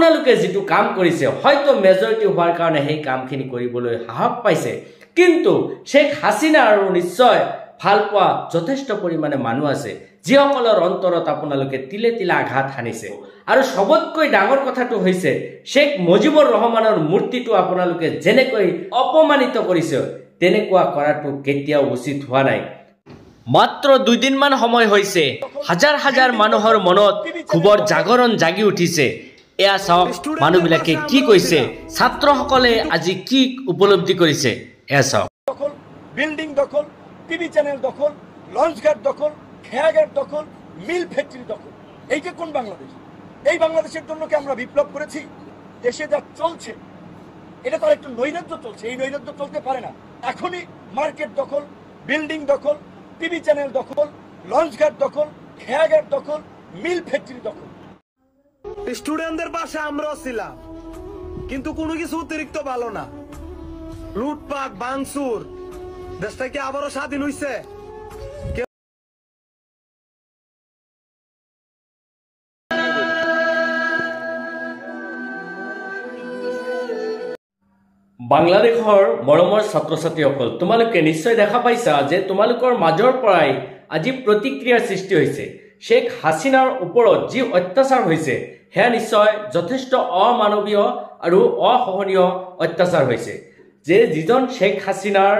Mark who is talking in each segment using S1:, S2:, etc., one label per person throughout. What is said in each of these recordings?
S1: আপোনালোকে যেটো কাম কৰিছে হয়তো মেজৰিটি হোৱাৰ কাৰণে সেই কামখিনি কৰিবলৈ সাহস পাইছে কিন্তু শেখ হাসিনা আৰু নিশ্চয় ভাল পোৱা যথেষ্ট পৰিমাণে মানুহ আছে যিসকলৰ অন্তৰত আপোনালোকে তিলে তিলে আঘাত হানিছে আৰু সবতকৈ ডাঙৰ কথাটো হৈছে শেখ মুজিবুৰ ৰহমানৰ মূৰ্তিটো আপোনালোকে যেনেকৈ অপমানিত কৰিছে তেনেকুৱা কৰাটো কেতিয়াও উচিত হোৱা নাই মাত্ৰ 2 দিনমান সময় হৈছে হাজাৰ হাজাৰ মানুহৰ মনত খুবৰ জাগৰণ জাগি উঠিছে এয়া চাওক মানুহবিলাকে কি কৈছে ছাত্ৰসকলে আজি কি উপলব্ধি কৰিছে এয়া চাওক
S2: দখল বিল্ডিং দখল টিভি চ্যানেল দখল লঞ্চঘাট দখল খেয়াঘাট দখল মিল ফ্যাক্টরি দখল এইটা কোন বাংলাদেশ এই বাংলাদেশের জন্য কি আমরা বিপ্লব করেছি দেশে যা চলছে এটা তার একটু নৈরাজ্য চলছে এই নৈরাজ্য চলতে পারে না এখনই মার্কেট দখল বিল্ডিং দখল টিভি চ্যানেল দখল লঞ্চঘাট দখল খেয়াঘাট দখল মিল ফ্যাক্টরি দখল
S3: স্টুডেন্টদের পাশে আমরাও ছিলাম কিন্তু কোনো কিছু অতিরিক্ত ভালো না লুটপাট ভাঙচুর দেশটা কি আবারও স্বাধীন হইছে
S1: বাংলাদেশৰ মৰমৰ ছাত্ৰ-ছাত্ৰীসকল তোমালোকে নিশ্চয় দেখা পাইছা যে তোমালোকৰ মাজৰ পৰাই আজি প্ৰতিক্ৰিয়াৰ সৃষ্টি হৈছে শেখ হাসিনাৰ ওপৰত যি অত্যাচাৰ হৈছে হে নিশ্চয় যথেষ্ট অমানৱীয় আৰু অসহনীয় অত্যাচাৰ হৈছে যে যিজন শেখ হাসিনাৰ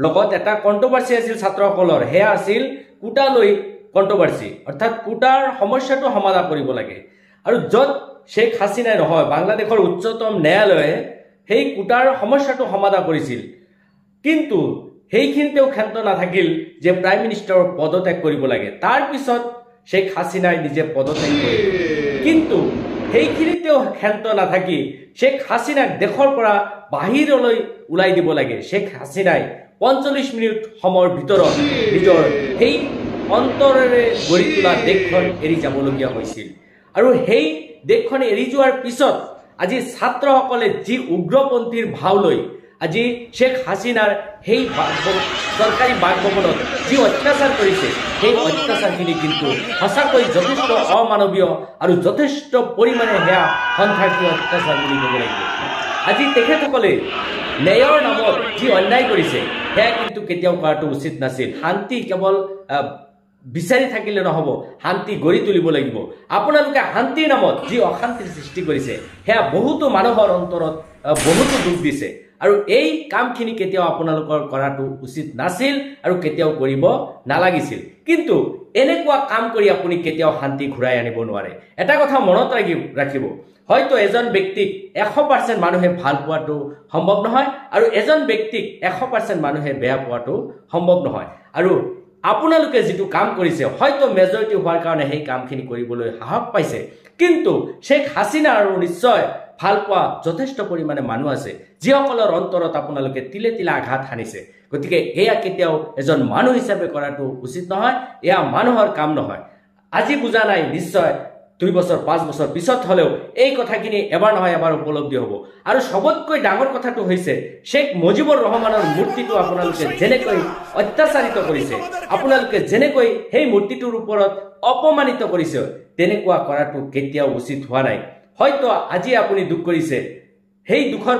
S1: লগত এটা কন্ট্ৰভাৰ্সি আছিল ছাত্ৰসকলৰ হে আছিল কোটা লৈ কন্ট্ৰভাৰ্সি অৰ্থাৎ কোটাৰ সমস্যাটো সমাধান কৰিব লাগে আৰু যত শেখ হাসিনাই নহয় বাংলাদেশৰ উচ্চতম ন্যায়ালয়ে সেই কোটাৰ সমস্যাটো সমাধান কৰিছিল কিন্তু সেইখিনিতেও ক্ষান্ত নাথাকিল যে প্ৰাইম মিনিষ্টাৰৰ পদত্যাগ কৰিব লাগে তাৰ পিছত শেখ হাসিনাই নিজে পদত্যাগ কৰিল কিন্তু সেইখিনিতেও ক্ষান্ত নাথাকি শেখ হাসিনাক দেশৰ পৰা বাহিৰলৈ উলাই দিব লাগে শেখ হাসিনাই 45 মিনিট সময়ৰ ভিতৰত নিজৰ সেই অন্তৰেৰে গঢ়ি তোলা দেশখন এৰি যাবলগীয়া হৈছিল আৰু সেই দেশখন এৰি যোৱাৰ পিছত আজি ছাত্ৰসকলে যি উগ্ৰপন্থীৰ ভাও লৈ আজি শেখ হাসিনাৰ সেই সৰকাৰী বাসভৱনত যি অত্যাচাৰ কৰিছে সেই অত্যাচাৰখিনি কিন্তু সঁচাকৈ যথেষ্ট অমানৱীয় আৰু যথেষ্ট পৰিমাণে হেয়া সন্ত্ৰাসী অত্যাচাৰ বুলি ক'ব লাগিব আজি তেখেতসকলে ন্যায়ৰ নামত যি অন্যায় কৰিছে সেয়া কিন্তু কেতিয়াও কৰাটো উচিত নাছিল শান্তি কেৱল বিচাৰি থাকিলে নহব শান্তি গঢ়ি তুলিব লাগিব আপোনালোকে শান্তিৰ নামত যি অশান্তিৰ সৃষ্টি কৰিছে হেয়া বহুতো মানুহৰ অন্তৰত বহুতো দুখ দিছে আৰু এই কামখিনি কেতিয়াও আপোনালোকৰ কৰাটো উচিত নাছিল আৰু কেতিয়াও কৰিব নালাগিছিল কিন্তু এনেকুৱা কাম কৰি আপুনি কেতিয়াও শান্তি ঘূৰাই আনিব নোৱাৰে এটা কথা মনত ৰাখিব হয়তো এজন ব্যক্তিক 100% মানুহে ভাল পোৱাটো সম্ভৱ নহয় আৰু এজন ব্যক্তিক 100% মানুহে বেয়া পোৱাটো সম্ভৱ নহয় আৰু আপোনালোকে যেটো কাম কৰিছে হয়তো মেজৰিটি হোৱাৰ কাৰণে সেই কামখিনি কৰিবলৈ সাহস পাইছে কিন্তু শেখ হাসিনা আৰু নিশ্চয় ভাল পোৱা যথেষ্ট পৰিমাণে মানুহ আছে যিসকলৰ অন্তৰত আপোনালোকে তিলে তিলে আঘাত হানিছে গতিকে এয়া কেতিয়াও এজন মানুহ হিচাপে কৰাটো উচিত নহয় এয়া মানুহৰ কাম নহয় আজি বুজা নাই নিশ্চয় 2 বছৰ 5 বছৰ পিছত হলেও এই কথাখিনি এবাৰ নহয় এবাৰ উপলব্ধি হ'ব আৰু সবতকৈ ডাঙৰ কথাটো হৈছে শেখ মুজিবুৰ ৰহমানৰ মূৰ্তিটো আপোনালোকে যেনেকৈ অত্যাচাৰিত কৰিছে আপোনালোকে যেনেকৈ সেই মূৰ্তিটোৰ ওপৰত অপমানিত কৰিছে তেনেকুৱা কৰাটো কেতিয়াও উচিত হোৱা নাই হয়তো আজি আপুনি দুখ কৰিছে সেই দুখৰ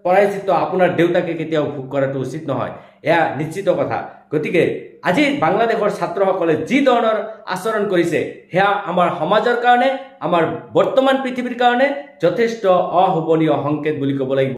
S1: পৰাজিত আপোনাৰ দেউতাকে কেতিয়াও ভোগ কৰাটো উচিত নহয় এয়া নিশ্চিত কথা গতিকে আজি বাংলাদেশৰ ছাত্ৰসকলে যি ধৰণৰ আচৰণ কৰিছে হেয়া আমাৰ সমাজৰ কাৰণে আমাৰ বৰ্তমান পৃথিৱীৰ কাৰণে যথেষ্ট অশোভনীয় সংকেত বুলি ক'ব লাগিব